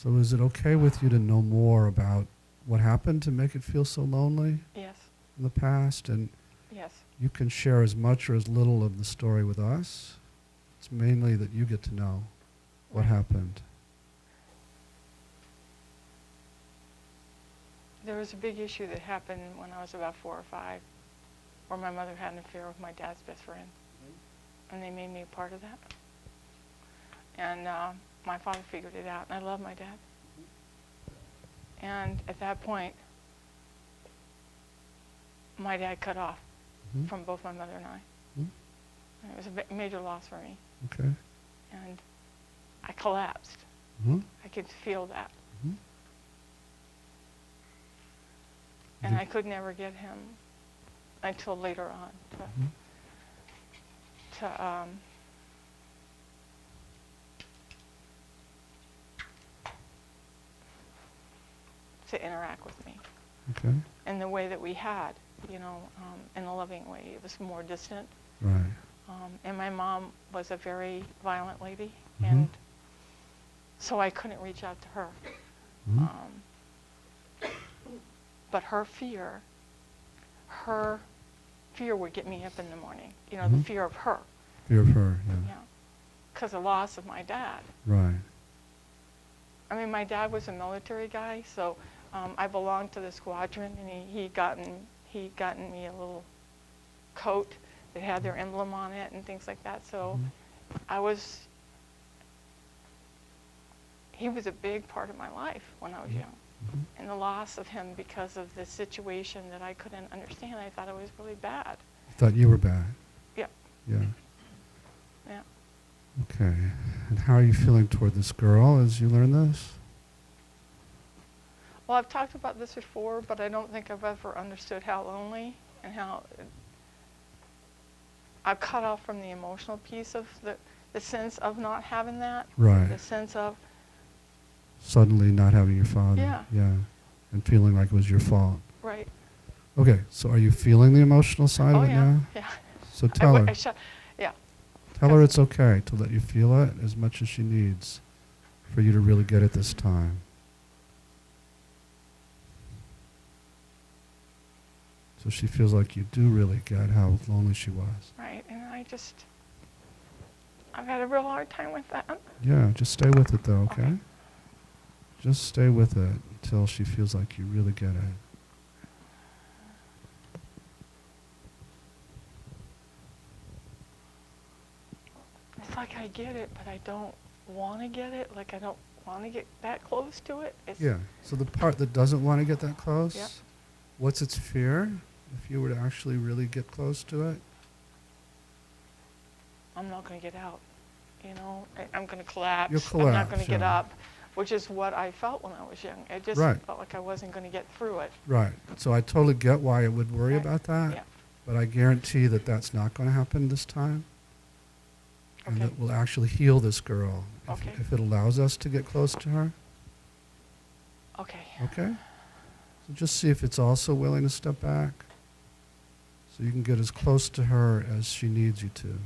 So is it okay with you to know more about what happened to make it feel so lonely Yes. in the past? And Yes. you can share as much or as little of the story with us. It's mainly that you get to know what Right. happened. There was a big issue that happened when I was about 4 or 5, where my mother had an affair with my dad's best friend, and they made me a part of that. And my father figured it out, and I love my dad. And at that point, my dad cut off Mhm. from both my mother and I. Mhm. And it was a major loss for me, Okay. and I collapsed. Mhm. I could feel that. Mhm. And I could never get him until later on Mhm. to to interact with me Okay. in the way that we had, in a loving way. It was more distant. Right. And my mom was a very violent lady, Mhm. and so I couldn't reach out to her. Mhm. But her fear would get me up in the morning, the Mhm. fear of her, Fear of her, yeah. because the loss of my dad. Right. I mean, my dad was a military guy, so I belonged to the squadron, and he'd gotten me a little coat that had their emblem on it and things like that. So Mhm. he was a big part of my life when I was young. Mhm. And the loss of him because of the situation that I couldn't understand, I thought it was really bad. You thought you were bad. Yeah. Yeah. Yeah. Okay. And how are you feeling toward this girl as you learn this? Well, I've talked about this before, but I don't think I've ever understood how lonely and how I've cut off from the emotional piece of the sense of not having that. Right. The sense of, Suddenly not having your father. Yeah. Yeah. And feeling like it was your fault. right. Okay. So are you feeling the emotional side Oh, of it yeah. now? Yeah. So tell her. Yeah. Tell her it's okay to let you feel it as much as she needs for you to really get it this time. So she feels like you do really get how lonely she was. Right. And I've had a real hard time with that. Yeah, just stay with it though, okay? Okay. Just stay with it until she feels like you really get it. It's like I get it, but I don't want to get it. Like I don't want to get that close to it. Yeah, so the part that doesn't want to get that close, Yep. what's its fear if you were to actually really get close to it? I'm not going to get out. I'm going to collapse. You'll I'm not collapse, going to get yeah. up, which is what I felt when I was young. It just Right. felt like I wasn't going to get through it. Right, so I totally get why it would worry Right. about that, Yeah. but I guarantee that that's not going to happen this time. And Okay. that will actually heal this girl Okay. if it allows us to get close to her. Okay. Okay? So just see if it's also willing to step back so you can get as close to her as she needs you to.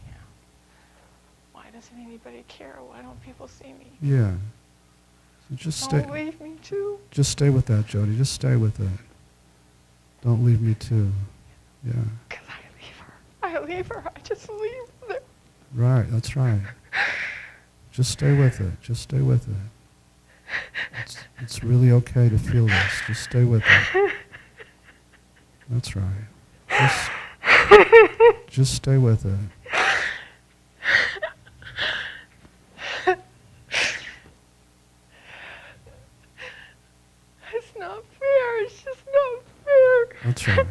Yeah. Why doesn't anybody care? Why don't people see me? Yeah. So just Don't stay. leave me too. Just stay with that, Jody. Just stay with it. Don't leave me too. Yeah. Because I leave her. I just leave her. Right, that's right. Just stay with it. Just stay with it. It's really okay to feel this. Just stay with it. That's right. Just stay with it. It's not fair. It's just not fair. That's right.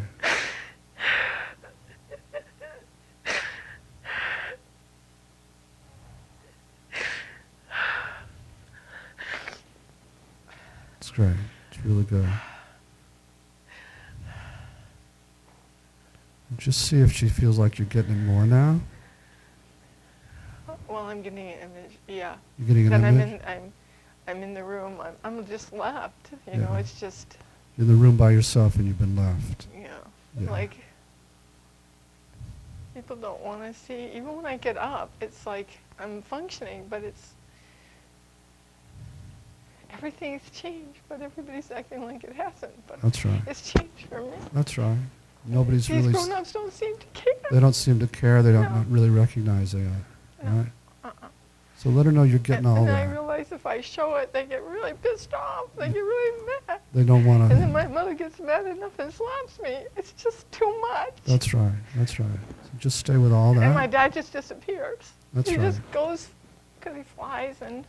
It's great. It's really good. Just see if she feels like you're getting it more now. Well, I'm getting an image. Yeah. You're getting an Then image? I'm in the room. I'm just left. Yeah. It's just. In the room by yourself and you've been left. Yeah. Yeah. Like, people don't want to see, even when I get up, it's like I'm functioning, but it's, everything's changed, but everybody's acting like it hasn't. But That's right. it's changed for me. That's right. Nobody's These really... grown-ups don't seem to care. They don't seem to care. They don't No. not really recognize it. No. Right? Uh-uh. So let her know you're getting all And I that. realize if I show it, they get really pissed off. They get really mad. They don't want And then to... my mother gets mad enough and slaps me. It's just too much. That's right. That's right. So just stay with all And my that. dad just disappears. That's He right. just goes because he flies and,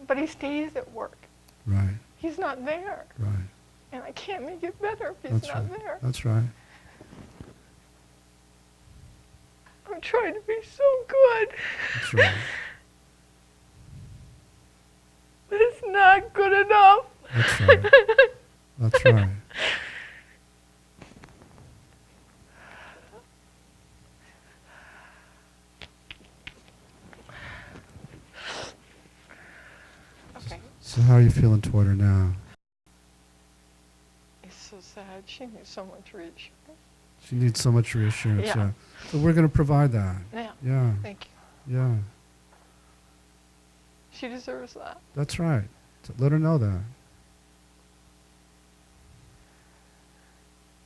but he stays at work. Right. He's not there. Right. And I can't make it better if he's That's not right. there. That's right. I'm trying to be so good. That's right. But it's not good enough. That's right. That's right. Okay. So how are you feeling toward her now? It's so sad. She needs so much reach. She needs so much reassurance. Yeah. Yeah. So we're going to provide that. Yeah. Yeah. Thank you. Yeah. She deserves that. That's right. So let her know that.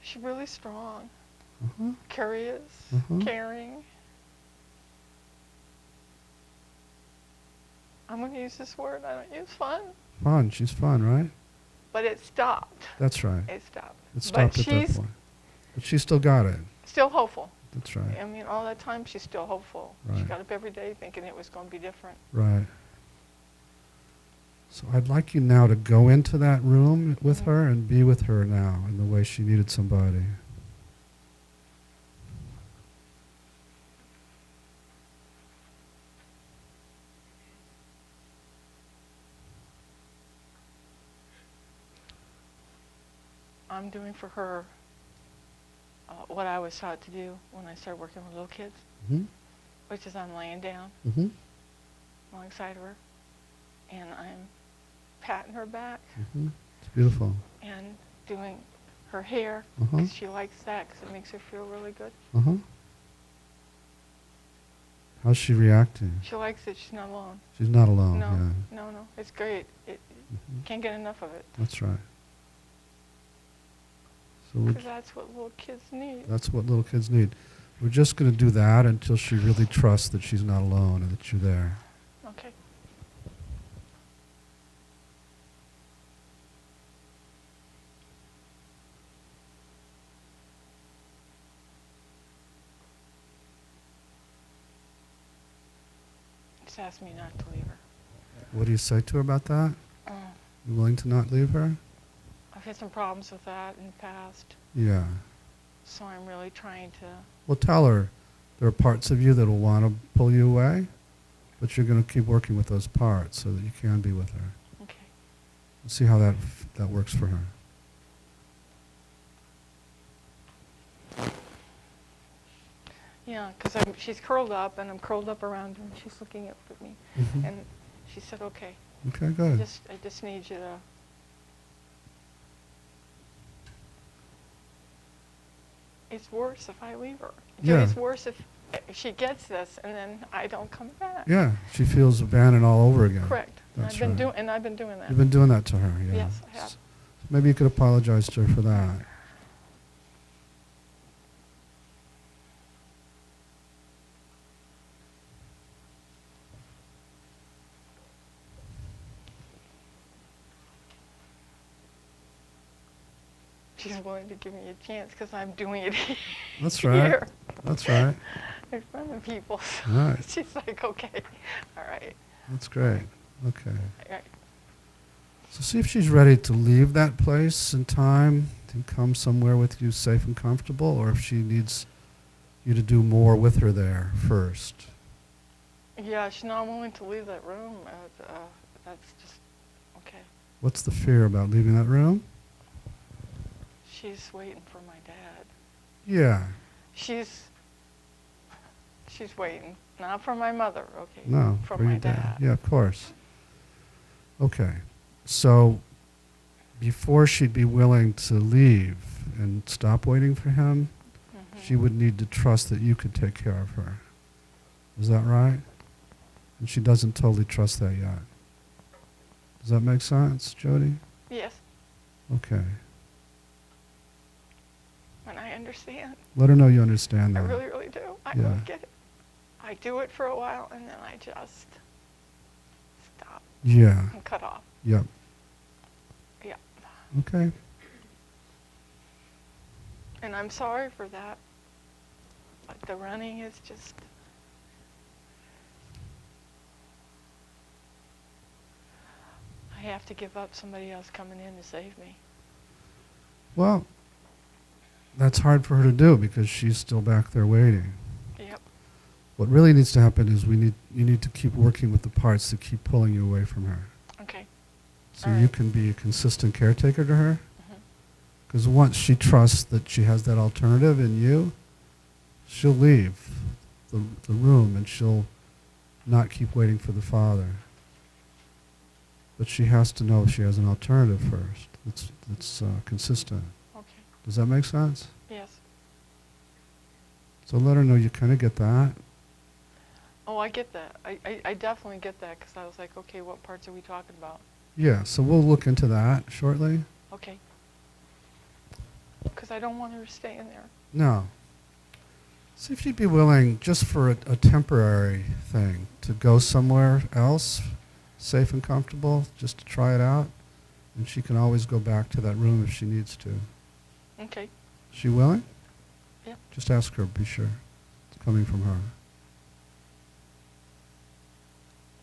She's really strong, Uh-huh. curious, Uh-huh. caring. I'm going to use this word. I don't use fun. Fun. She's fun, right? But it stopped. That's right. It stopped. It stopped but at that she's point. But she still got it. still hopeful. That's right. I mean, all that time, she's still hopeful. She Right. got up every day thinking it was going to be different. Right. So I'd like you now to go into that room with her and be with her now in the way she needed somebody. I'm doing for her what I was taught to do when I started working with little kids, Mm-hmm. which is I'm laying down Mm-hmm. alongside her, and I'm patting her back Mm-hmm. It's beautiful. and doing her hair, Uh-huh. 'cause she likes that because it makes her feel really good. Uh-huh. How's she reacting? She likes it. She's not alone. She's not alone. No, Yeah. no. It's great. Can't get enough of it. That's right. So Because that's what little kids need. that's what little kids need. We're just going to do that until she really trusts that she's not alone and that you're there. Okay. Just ask me not to leave her. What do you say to her about that? Oh, You willing to not leave her? I've had some problems with that in the past, Yeah. so I'm really trying to. Well, tell her there are parts of you that will want to pull you away, but you're going to keep working with those parts so that you can be with her. Okay. See how that works for her. Yeah, because she's curled up, and I'm curled up around her, and she's looking up at me, Mhm. and she said, "Okay, Okay, I good. just need you to." It's worse if I leave her. Yeah. It's worse if she gets this and then I don't come back. Yeah, she feels abandoned all over again. Correct. That's I've been right. I've been doing that. You've been doing that to her, yeah. Yes, I have. Maybe you could apologize to her for that. She's willing to give me a chance because I'm doing it That's right. here That's right. in front of people. So Right. she's like, "Okay, all right, That's great. Okay. all right." So see if she's ready to leave that place in time and come somewhere with you safe and comfortable, or if she needs you to do more with her there first. Yeah, she's not willing to leave that room. That's just okay. What's the fear about leaving that room? She's waiting for my dad. Yeah. She's waiting, not for my mother, okay? No. for for my your dad. Yeah, of course. Okay. So before she'd be willing to leave and stop waiting for him, she would need to trust that you could take care of her. Is that right? And she doesn't totally trust that yet. Does that make sense, Jody? Yes, Okay. and I understand. Let her know you understand I that. really, really do. I Yeah. don't get it. I do it for a while, and then I just stop Yeah. and cut off. Yep. Yeah. Okay. And I'm sorry for that. But the running is just... I have to give up somebody else coming in to save me. Well, that's hard for her to do because she's still back there waiting. Yep. What really needs to happen is you need to keep working with the parts that keep pulling you away from her. Okay. So All you right. can be a consistent caretaker to her. Mhm. Because once she trusts that she has that alternative in you, she'll leave the room and she'll not keep waiting for the father. But she has to know she has an alternative first that's consistent. Okay. Does that make sense? Yes. So let her know you kind of get that. Oh, I get that. I definitely get that because I was like, okay, what parts are we talking about? Yeah, so we'll look into that shortly. Okay. Because I don't want her to stay in there. No. See if you'd be willing, just for a temporary thing, to go somewhere else, safe and comfortable, just to try it out. And she can always go back to that room if she needs to. Okay. She willing? Yeah. Just ask her, be sure. It's coming from her.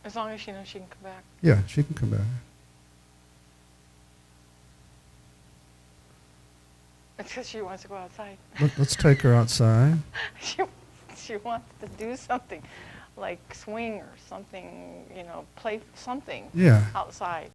As long as she knows she can come back. Yeah, she can come back. It's because she wants to go outside. Let's take her outside. She wants to do something, like swing or something, play something Yeah. outside.